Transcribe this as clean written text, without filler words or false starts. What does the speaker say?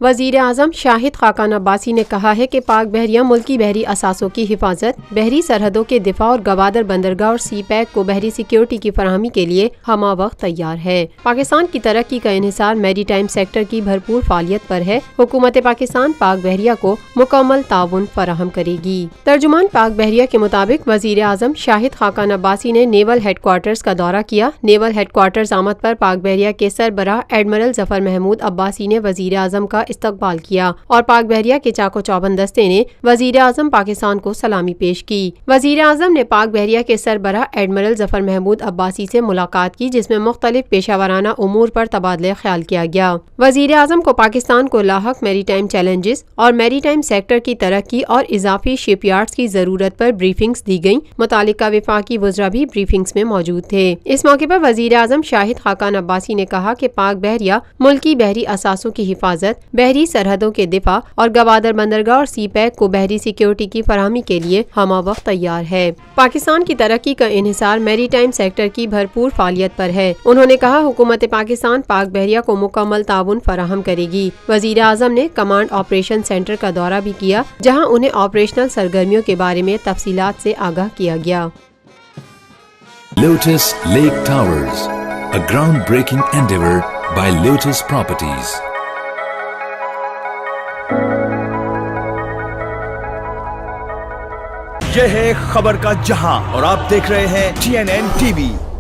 وزیر اعظم شاہد خاقان عباسی نے کہا ہے کہ پاک بحریہ ملکی بحری اثاثوں کی حفاظت، بحری سرحدوں کے دفاع اور گوادر بندرگاہ اور سی پیک کو بحری سیکیورٹی کی فراہمی کے لیے ہمہ وقت تیار ہے۔ پاکستان کی ترقی کا انحصار میری ٹائم سیکٹر کی بھرپور فعالیت پر ہے۔ حکومت پاکستان پاک بحریہ کو مکمل تعاون فراہم کرے گی۔ ترجمان پاک بحریہ کے مطابق وزیر اعظم شاہد خاقان عباسی نے نیول ہیڈ کوارٹرز کا دورہ کیا۔ نیول ہیڈ کوارٹرز آمد پر پاک بحریہ کے سربراہ ایڈمرل ظفر محمود عباسی نے وزیر اعظم کا استقبال کیا اور پاک بحریہ کے چاق و چوبند دستے نے وزیر اعظم پاکستان کو سلامی پیش کی۔ وزیر اعظم نے پاک بحریہ کے سربراہ ایڈمرل ظفر محمود عباسی سے ملاقات کی، جس میں مختلف پیشہ ورانہ امور پر تبادلہ خیال کیا گیا۔ وزیر اعظم کو پاکستان کو لاحق میری ٹائم چیلنجز اور میری ٹائم سیکٹر کی ترقی اور اضافی شپ یارڈز کی ضرورت پر بریفنگز دی گئیں۔ متعلقہ وفاقی وزراء بھی بریفنگز میں موجود تھے۔ اس موقع پر وزیر اعظم شاہد خاقان عباسی نے کہا کہ پاک بحریہ ملکی بحری اثاثوں کی حفاظت، بحری سرحدوں کے دفاع اور گوادر بندرگاہ اور سی پیک کو بحری سیکیورٹی کی فراہمی کے لیے ہمہ وقت تیار ہے۔ پاکستان کی ترقی کا انحصار میری ٹائم سیکٹر کی بھرپور فعالیت پر ہے۔ انہوں نے کہا حکومت پاکستان پاک بحریہ کو مکمل تعاون فراہم کرے گی۔ وزیر اعظم نے کمانڈ آپریشن سینٹر کا دورہ بھی کیا، جہاں انہیں آپریشنل سرگرمیوں کے بارے میں تفصیلات سے آگاہ کیا گیا۔ Lotus Lake Towers, a groundbreaking endeavor by Lotus Properties. یہ ہے خبر کا جہاں اور آپ دیکھ رہے ہیں TNN TV۔